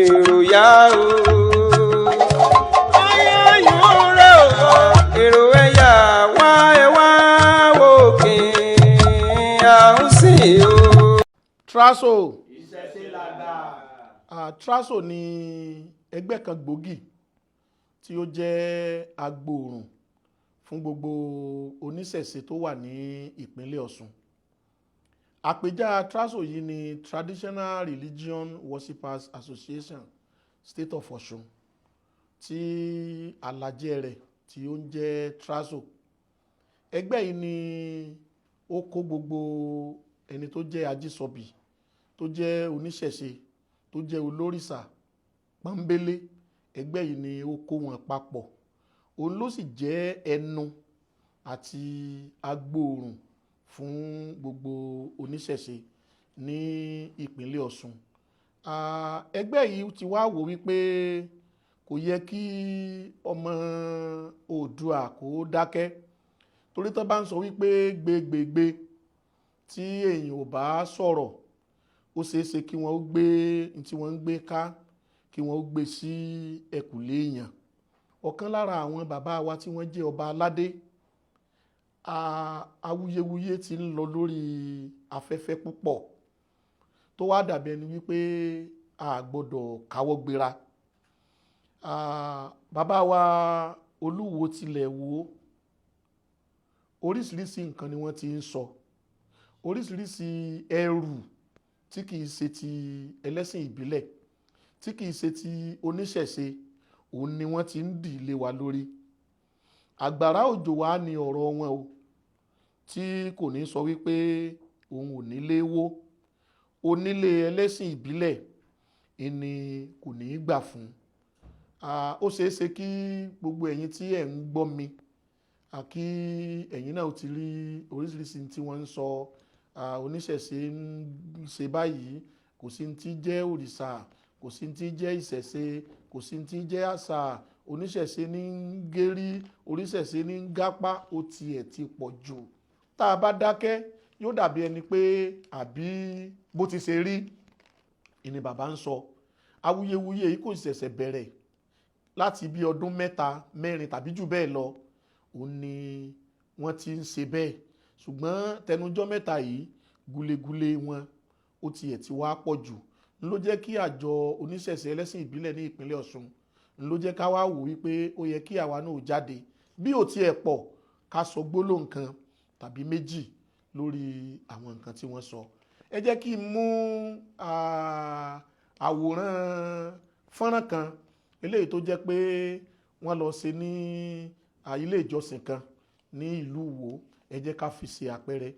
èrò yá o. Ayọ̀yún rẹ̀ o, èrò ẹ̀yà wá ẹ̀ wá òkè àhúnsìn o. TRWASO. Ìṣẹ̀ṣe làgbà. TRWASO ni ẹgbẹ́ kan gbòógì tí ó jẹ́ agbòòrùn fún gbogbo oníṣẹ̀ṣe tó wà ní ìpínlẹ̀ Ọ̀ṣun. Àpèjá TRWASO yìí ni Traditional Religion Worshippers Association State of Ọ̀ṣun, tí alàjẹ́ rẹ̀ tí ó ń jẹ́ TRWASO. Ẹgbẹ́ yìí ni ó kó gbogbo ẹni tó jẹ́ ajísọbì, tó jẹ́ oníṣẹ̀ṣe, tó jẹ́ olórìṣà pọ́nbélé. Ẹgbẹ́ yìí ni ó kó wọn papọ̀. Òun ló sì jẹ́ ẹnu àti agbòòrùn fún gbogbo oníṣẹ̀ṣe ní ìpínlẹ̀ Ọ̀ṣun. Ẹgbẹ́ yìí ti wá wò wípé kò yẹ kí ọmọ Oòduà kó dákẹ́, torí tó bá ń sọ wípé gbégbégbé tí èèyàn ò bá sọ̀rọ̀, ó ṣeéṣe kí wọ́n gbé tí wọ́n ń gbé ká, kí wọ́n gbé sí ẹ̀kùlé èèyàn. Ọ̀kan lára àwọn bàbá wa tí wọ́n jẹ́ ọba aládé, awuyewuye ti ń lọ lórí afẹ́fẹ́ púpọ̀, tó wá dàbí ẹni wípé a gbọ́dọ̀ káwọ́ gbéra. Bàbá wa Olúwo tilẹ̀ wò, oríṣiríṣi nǹkan ni wọ́n ti ń sọ, oríṣiríṣi ẹrù tí kìí ṣe ti ẹlẹ́sìn ìbílẹ̀, tí kìí ṣe ti oníṣẹ̀ṣe, òun ni wọ́n ti ń dì lé wa lórí. Àgbàrá òjò wa ni ọ̀rọ̀ wọn o, tí kò ní sọ wípé òun ò nílé wó. Onílé ẹlẹ́sìn ìbílẹ̀ ẹni kò ní gbà fún. Ó ṣeéṣe kí gbogbo ẹ̀yin tí ẹ̀ ń gbọ́ mi, kí ẹ̀yin náà ti rí oríṣiríṣi tí wọ́n ń sọ. Oníṣẹ̀ṣe ń ṣe báyìí, kò sí tí jẹ́ òrìṣà, kò sí tí jẹ́ ìṣẹ̀ṣe, kò sí tí jẹ́ àṣà. Oníṣẹ̀ṣe ní ń gérí, oníṣẹ̀ṣe ní ń gápá, ó tiẹ̀ ti pọ̀ jù. Tá a bá dákẹ́, yóò dàbí ẹni pé àbí bó ti ṣe rí ìní bàbá ń sọ. Awuyewuye yìí kò ṣẹ̀ṣẹ̀ bẹ̀rẹ̀, láti bí ọdún 3, 4 tàbí jù bẹ́ẹ̀ lọ, òun ni wọ́n ti ń ṣe bẹ́ẹ̀. Ṣùgbọ́n tẹnujọ́ mẹ́ta yìí, gulegule wọn ó tiẹ̀ ti wá pọ̀ jù. Ló jẹ́ kí àjọ oníṣẹ̀ṣe ẹlẹ́sìn ìbílẹ̀ ní ìpínlẹ̀ Ọ̀ṣun, ló jẹ́ ká wá wò wípé ó yẹ kí àwa náà jáde, bí ó tiẹ̀ pọ̀, ká sọ gbólóhùn kan tàbí méjì lórí àwọn nǹkan tí wọ́n sọ. Ẹ jẹ́ kí n mú àwòrán fọ́nrán kan eléyìí tó jẹ́ pé wọ́n lọ ṣe ní ilé ìjọsìn kan ní ìlú Ìwó. Ẹ jẹ́ ká fi ṣe àpẹẹrẹ.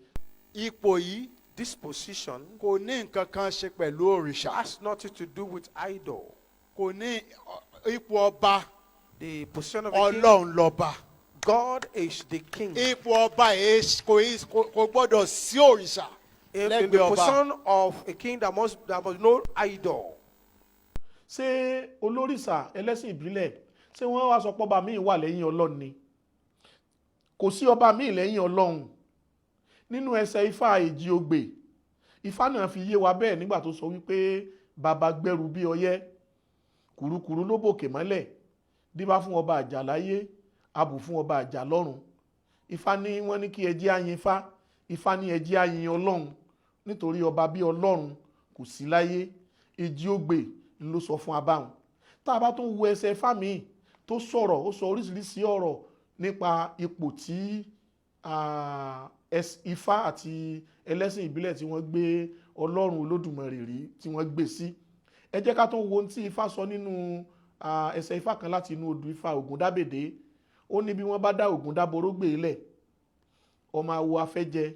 Ipò yìí, this position, kò ní nǹkan kan ṣe pẹ̀lú òrìṣà. Has nothing to do with idol. Kò ní ipò ọba. The position of the king. Ọlọ́run lọ́ba. God is the king. Ipò ọba kò gbọ́dọ̀ sí òrìṣà. In the position of a king, there must no idol. Ṣé olórìṣà ẹlẹ́sìn ìbílẹ̀, ṣé wọ́n wá sọ pé ọba míì wà lẹ́yìn Ọlọ́run ni? Kò sí ọba míì lẹ́yìn Ọlọ́run. Nínú ẹsẹ̀ Ifá EGBE, Ifá náà fi yé wa bẹ́ẹ̀ nígbà tó sọ wípé bàbá gbẹ́rù bí ọyẹ́, kùrukùru ló bòkè mọ́lẹ̀, díbá fún ọba àjà láyé, abù fún ọba àjà lọ́run. Ifá ní wọ́n ní kí ẹ jẹ́ á yin Ifá, Ifá ní ẹ jẹ́ á yin Ọlọ́run, nítorí ọba bí Ọlọ́run kò sí láyé. EGBE ló sọ fún abáhùn. Tá a bá tún wo ẹsẹ̀ Ifá míì tó sọ̀rọ̀, ó sọ oríṣiríṣi ọ̀rọ̀ nípa ipò tí Ifá àti ẹlẹ́sìn ìbílẹ̀ tí wọ́n gbé Ọlọ́run Olódùmarè rí, tí wọ́n gbé sí. Ẹ jẹ́ ká tún wo ohun tí Ifá sọ nínú ẹsẹ̀ Ifá kan láti inú odù Ifá Ògúndábèdé. Ó ní bí wọ́n bá dá Ògúndáboró gbé lẹ̀, ọmọ awo afẹ́jẹ,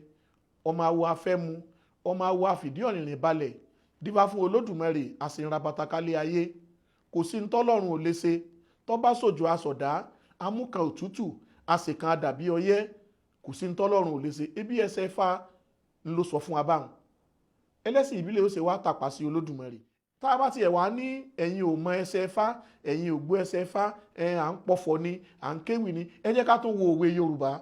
ọmọ awo afẹ́mu, ọmọ awo afìdí ọ̀rìnrìn balẹ̀, dífá fún Olódùmarè àsìnra bàtàkálẹ̀ ayé. Kò sí ní tọ́lọ́run ò lè ṣe, tó bá sòjò asọ̀dá, amúkan òtútù, àsìkan àdàbí ọyẹ́, kò sí ní tọ́lọ́run ò lè ṣe. Ibi ẹsẹ̀ Ifá ló sọ fún abáhùn. Ẹlẹ́sìn ìbílẹ̀ ó ṣe wá tàpá sí Olódùmarè. Tá a bá tiẹ̀ wá ní ẹ̀yin ò mọ ẹsẹ̀ Ifá, ẹ̀yin ò gbọ́ ẹsẹ̀ Ifá, à ń pọ̀fọ̀ ni, à ń kéwì ni, ẹ jẹ́ ká tún wo òwe Yorùbá.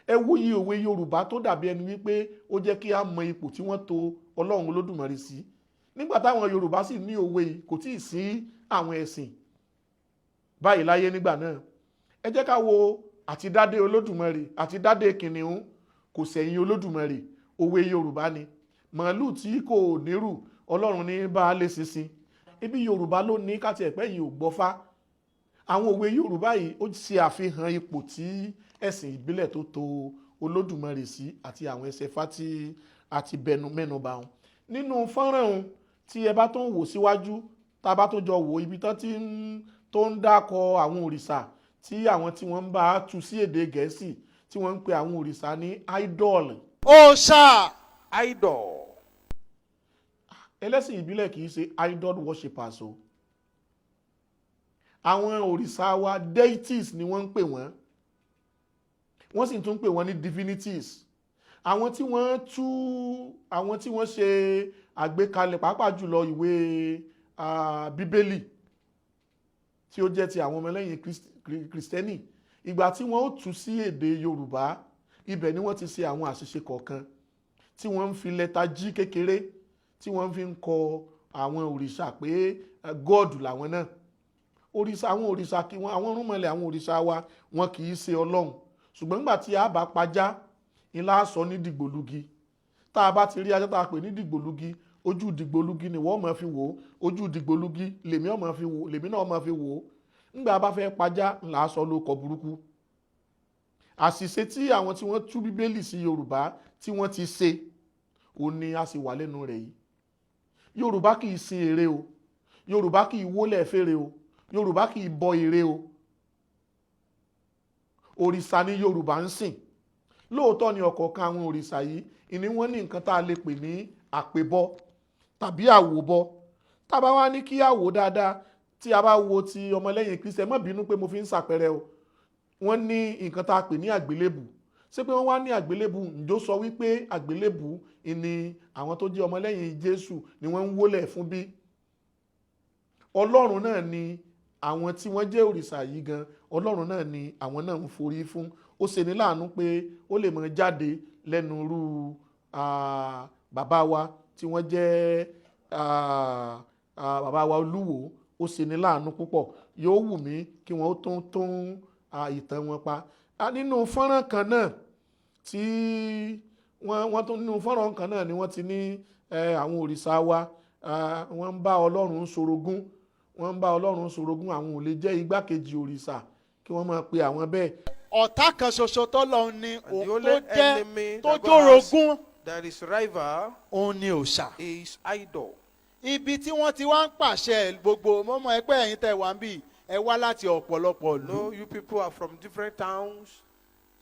Ẹ wo iye òwe Yorùbá tó dàbí ẹni wípé ó jẹ́ kí a mọ ipò tí wọ́n tò Ọlọ́run Olódùmarè sí. nígbà táwọn Yorùbá sì ní òwe yìí kò tíì sí àwọn ẹ̀sìn báyìí láyé nígbà náà. Ẹ jẹ́ ká wo àtidádé Olódùmarè àtidádé kìnìún kò sẹ̀yìn Olódùmarè, òwe Yorùbá ni. Màálù tí kò nírù Ọlọ́run ní bá a lé sísin. Ibi Yorùbá ló ní káti ẹ̀pẹ́ yìí ò gbọ́fá. Àwọn òwe Yorùbá yìí ó ṣe àfihàn ipò tí ẹ̀sìn ìbílẹ̀ tó tò Olódùmarè sí àti àwọn ẹsẹ̀fá tí a ti mẹ́nubà wọn. Nínú fọ́nrán wọn tí ẹ bá tó ń wò síwájú, tá a bá tó jọ wò ibi tán tó ń dákọ àwọn òrìṣà tí àwọn tí wọ́n ń bá tú sí èdè Gẹ̀ẹ́sì tí wọ́n ń pe àwọn òrìṣà ní idol. Òòṣà. Idol. Ẹlẹ́sìn ìbílẹ̀ kì í ṣe idol worshippers o. Àwọn òrìṣà wa deities ni wọ́n ń pè wọ́n. Wọ́n sì tún ń pè wọ́n ní divinities. Àwọn tí wọ́n ṣe àgbékalẹ̀ pàápàá jùlọ ìwé Bíbélì tí ó jẹ́ ti àwọn ọmọlẹ́yìn Kristẹni, ìgbà tí wọ́n ó tú sí èdè Yorùbá, ibẹ̀ ni wọ́n ti ṣe àwọn àṣìṣe kọ̀ọ̀kan tí wọ́n ń fi lẹ́tà G kékeré tí wọ́n fi ń kọ àwọn òrìṣà pé God làwọn náà. Àwọn òrìṣà kí wọ́n, àwọn orúnmọlẹ̀ àwọn òrìṣà wa wọn kì í ṣe Ọlọ́run. Ṣùgbọ́n nígbà tí a bá pajá ńlá sọ ní dìgbòlugi. Tá a bá ti rí ajá tá a pè ní dìgbòlugi, ojú dìgbòlugi ni wọ́n máa fi wò ó, ojú dìgbòlugi lèmi náà máa fi wò ó. Nígbà bá fẹ́ pajá ńlá sọ ló kọ burúkú. Àṣìṣe tí àwọn tí wọ́n tú Bíbélì sí Yorùbá tí wọ́n ti ṣe, ó ní a sì wà lẹ́nu rẹ̀ yìí. Yorùbá kì í sin ère o, Yorùbá kì í wólẹ̀ fèrè o, Yorùbá kì í bọ ère o. Òrìṣà ni Yorùbá ń sìn. Lóòótọ́ ni ọ̀kọ̀ọ̀kan àwọn òrìṣà yìí ìní wọ́n ní nǹkan tá a lè pè ní àpèbọ tàbí àwòbọ. Tá a bá wá ní kí àwò dáadáa, tí a bá wo ti ọmọlẹ́yìn Kristi, ẹ má bínú pé mo fi ń ṣàpẹẹrẹ o. Wọ́n ní nǹkan tá a pè ní àgbélébù. Ṣé pé wọ́n wá ní àgbélébù, ǹjọ́ sọ wípé àgbélébù ni àwọn tó jẹ́ ọmọlẹ́yìn Jésù ni wọ́n ń wólẹ̀ fún bí? Ọlọ́run náà ni àwọn tí wọ́n jẹ́ òrìṣà yìí gan, Ọlọ́run náà ni àwọn náà ń forí fún. Ó ṣe ní láàánú pé ó lè mọ jáde lẹ́nu irú bàbá wa tí wọ́n jẹ́ bàbá wa Olúwo. Ó ṣe ní láàánú púpọ̀. Yóò wù mí kí wọ́n tún ìtàn wọn pa. Nínú fọ́nrán kan náà tí wọ́n tún nínú fọ́nrán kan náà ni wọ́n ti ní àwọn òrìṣà wa wọ́n ń bá Ọlọ́run ṣorogún. Wọ́n ń bá Ọlọ́run ṣorogún, àwọn ò lè jẹ́ igbákejì òrìṣà kí wọ́n máa pe àwọn bẹ́ẹ̀. Ọ̀tá kan ṣoṣo tọ́lọ́run ni òun tó jẹ́ that tó jórogún. That is rival. Òun ni òòṣà. Is idol. Ibi tí wọ́n ti wá ń pàṣẹ gbogbo mọ́mọ́ ẹgbẹ́ ẹ̀yin tẹ̀ wá ń bì ẹ wá láti ọ̀pọ̀lọpọ̀ ìlú. No, you people are from different towns.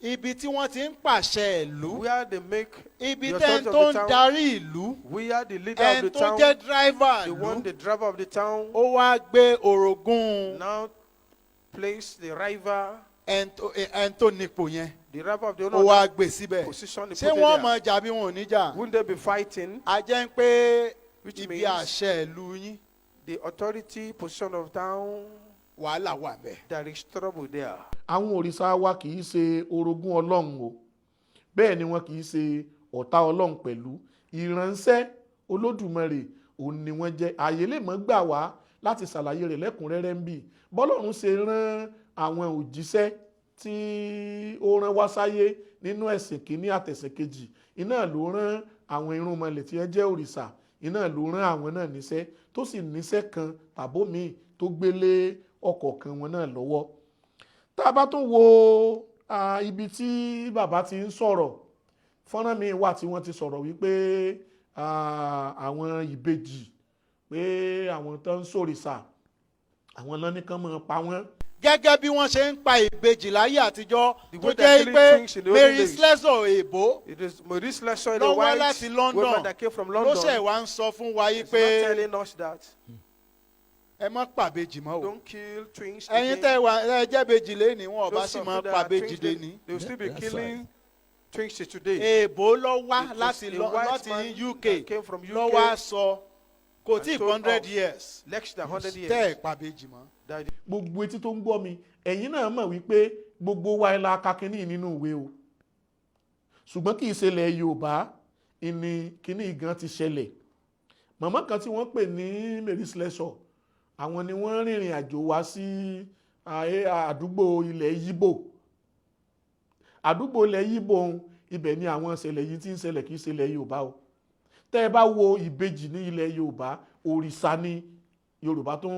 Ibi tí wọ́n ti ń pàṣẹ ìlú. Where they make Ibi the tẹ́ ń authority tó of the ń town. darí ìlú. We are the leader of Ẹn the tó town. jẹ́ driver The one, ìlú. the driver of the town. Ó wá gbé orogún Now place the rival. ẹn tó nípò yẹn. The rival of the Ó owner. wá gbé síbẹ̀. Position. Ṣé wọ́n mọ̀ jà bí wọn ò ní jà? Wouldn't they be fighting? A jẹ́ ń pé Which ibi means àṣẹ ìlú yín the authority position of town. wàhálà wà bẹ́ẹ̀. There is trouble there. Àwọn òrìṣà wa kì í ṣe orogún Ọlọ́run o. Bẹ́ẹ̀ ni wọn kì í ṣe ọ̀tá Ọlọ́run pẹ̀lú. Ìránṣẹ́ Olódùmarè òun ni wọ́n jẹ́. Ààyè lè mọ́ gbà wá láti ṣàlàyé rẹ̀ lẹ́kùnrẹ́rẹ́ ń bì. Bọ́lọ́run ṣe rán àwọn òjíṣẹ́ tí ó rán wá sáyé nínú ẹ̀sìn kìíní àtẹ̀sìn kejì, iná ló rán àwọn irúnmọlẹ̀ tí wọ́n jẹ́ òrìṣà, iná ló rán àwọn náà níṣẹ́ tó sì níṣẹ́ kan tàbómi tó gbélé ọ̀kọ̀ọ̀kan wọn náà lọ́wọ́. Tá a bá tún wo ibi tí bàbá ti ń sọ̀rọ̀, fọ́nrán mi wà tí wọ́n ti sọ̀rọ̀ wípé àwọn ìbejì pé àwọn tó ń sòrìṣà àwọn náà nìkan máa pa wọ́n. Gẹ́gẹ́ bí wọ́n ṣe ń pa ìbejì láyé àtijọ́ The tó way they jẹ́ kill pé things in the olden Mary days. Slessor èbó It is Maurice Lesser, the lọ́wọ́ white láti woman London that came from ló London. ṣẹ̀ wá ń sọ fún wa yí It's pé not telling us that. ẹ má pàbejì mọ́ o. Don't kill twins Ẹ̀yin again. tẹ́ wà ẹ jẹ́ bejì léni wọn ọba Those sì of máa you that are pàbejì twins, léni. they will still be That's killing twins today. Èbó lọ wá It is láti a white láti man UK that came from UK lọ wá sọ kò tí ì told 100 us. years Less than 100 years. tẹ́ ẹ̀ pàbejì mọ́. That Gbogbo etí tó ń gbọ́ mi, ẹ̀yin náà mọ̀ wípé gbogbo wa la ka kínní nínú ìwé o. Ṣùgbọ́n kì í ṣẹlẹ̀ Yorùbá ìní kínní gan ti ṣẹlẹ̀. màmá kan tí wọ́n pè ní Mary Slessor, àwọn ni wọ́n rìnrìn àjò wá sí àdúgbò ilẹ̀ Yíbò. Àdúgbò ilẹ̀ Yíbò ibẹ̀ ni àwọn ìṣẹ̀lẹ̀ yìí tí ń ṣẹlẹ̀ kì í ṣe ilẹ̀ Yorùbá o. Tẹ́ ẹ bá wo ìbejì ní ilẹ̀ Yorùbá, òrìṣà ni Yorùbá tó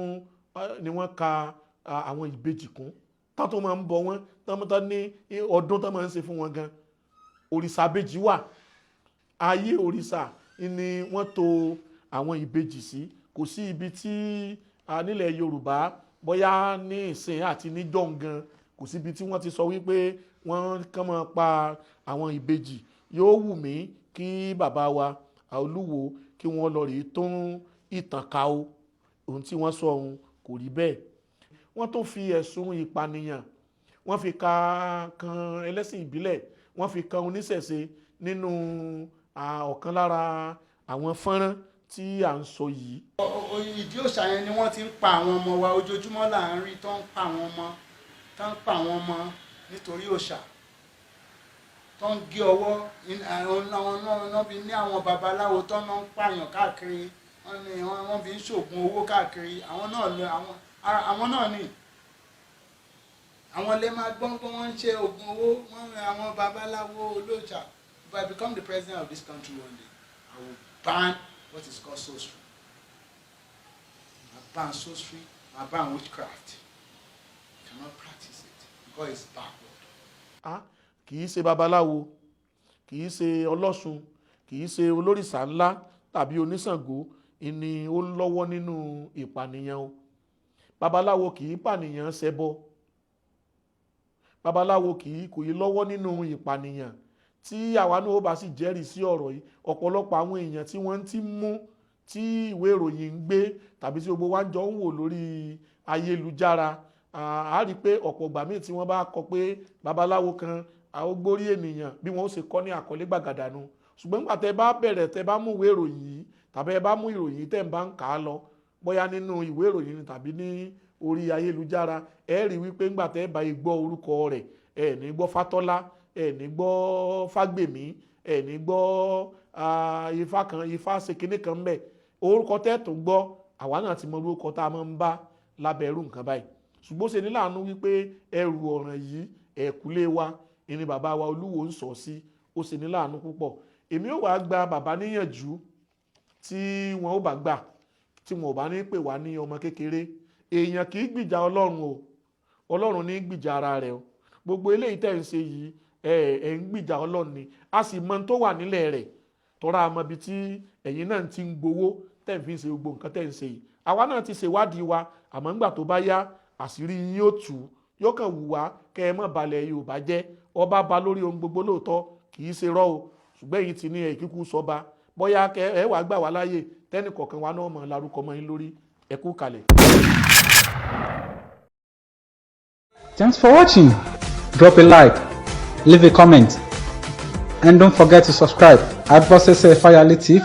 ni wọ́n ka àwọn ìbejì kún. Tán tó máa ń bọ wọ́n, tán ní ọdún tán máa ń ṣe fún wọn gan. Òrìṣà ìbejì wà. Ayé òrìṣà ni wọ́n tò àwọn ìbejì sí. Kò sí ibi tí nílẹ̀ Yorùbá bóyá ní ìsìn àti ní jọ̀ǹgan, kò sí ibi tí wọ́n ti sọ wípé wọ́n kàn máa pa àwọn ìbejì. Yóò wù mí kí bàbá wa Olúwo kí wọ́n lọ rí tún ìtàn ká o. Ohun tí wọ́n sọ ohun kò rí bẹ́ẹ̀. Wọ́n tún fi ẹ̀sùn ìpànìyàn, wọ́n fi kan ẹlẹ́sìn ìbílẹ̀, wọ́n fi kan oníṣẹ̀ṣe nínú ọ̀kan lára àwọn fọ́nrán tí à ń sọ yìí. Ìdí òòṣà yẹn ni wọ́n ti ń pa àwọn ọmọ wa ojoojúmọ́ là ń rí tó ń pa àwọn ọmọ nítorí òòṣà, tó ń gé ọwọ́. Àwọn náà fi ní àwọn babaláwo tó ń pààyàn káàkiri, wọ́n fi ń ṣògùn owó káàkiri. Àwọn náà ni àwọn lè máa gbọ́n pé wọ́n ń ṣe ògùn owó, àwọn babaláwo olóòṣà. If I become the president of this country one day, I will ban what is called sorcery. I ban sorcery, I ban witchcraft. You cannot practice it because it's backward. Kì í ṣe babaláwo, kì í ṣe ọlọ́ṣun, kì í ṣe olórìṣà ńlá tàbí oníṣàngó ni ó lọ́wọ́ nínú ìpànìyàn o. Babaláwo kì í pànìyàn ṣẹbọ. Babaláwo kò yí lọ́wọ́ nínú ìpànìyàn. Tí àwa náà ó bá sì jẹ́rìí sí ọ̀rọ̀ yìí, ọ̀pọ̀lọpọ̀ àwọn èèyàn tí wọ́n ti mú, tí ìwé ìròyìn ń gbé tàbí tí gbogbo wa jọ ń wò lórí ayélujára, a rí pé ọ̀pọ̀ ìgbà míì tí wọ́n bá kọ pé babaláwo kan ó gbórí ènìyàn, bí wọ́n ó ṣe kọ́ ní àkọlé gbàgàdànù. Ṣùgbọ́n nígbà tẹ́ bá bẹ̀rẹ̀, tẹ́ bá mú ìwé ìròyìn yìí tàbí ẹ bá mú ìròyìn tẹ́ ń bá ń kà á lọ, bóyá nínú ìwé ìròyìn tàbí ní orí ayélujára, ẹ rí wípé nígbà tẹ́ bá gbọ́ orúkọ rẹ̀, ẹ ní gbọ́ Fátọ́lá, ẹ ní gbọ́ Fágbèmí, ẹ ní gbọ́ ifá kan, ifá ṣe kinní kan mbẹ̀. Orúkọ tẹ́ tó gbọ́, àwa náà ti mọ orúkọ tá a máa ń bá lábẹ́ irú nǹkan báyìí. Ṣùgbọ́n ṣe ní láàánú wípé ẹrù ọ̀ràn yìí ẹ̀kúlé wa ni bàbá wa Olúwo ń sọ sí. Ó ṣe ní láàánú púpọ̀. Èmi ò wá gba bàbá níyànjú, tí wọn ò bá gbà, tí wọn ò bá ní pè wá ní ọmọ kékeré. Èèyàn kì í gbìjà Ọlọ́run o, Ọlọ́run ní gbìjà ara rẹ̀ o. Gbogbo eléyìí tẹ́ ń ṣe yìí, ẹ̀ ń gbìjà Ọlọ́run ni. A sì mọ tó wà nílẹ̀ rẹ̀, tọ́ra àmọ́ ibi tí ẹ̀yin náà ti ń gbowó tẹ́ ń fi ṣe gbogbo nǹkan tẹ́ ń ṣe yìí. Àwa náà ti ṣèwádìí wa, àmọ́ ńgbà tó bá yá, àṣírí yín yóò tú. Yóò kàn wù wá kẹ́ ẹ mọ̀ balẹ̀ Yorùbá jẹ́. Ọba ba lórí ohun gbogbo lóòótọ́, kì í ṣe rọ́ o. Ṣùgbọ́n èyí ti ní kíkú sọba. Bóyá kẹ́ ẹ wá gbà wá láyè, tẹ́nì kọ̀ọ̀kan wa náà mọ̀ lárúkọ mọ́ yín lórí. Ẹ kú kalẹ̀. Thanks for watching. Drop a like, leave a comment, and don't forget to subscribe at Bosese Fayale TV.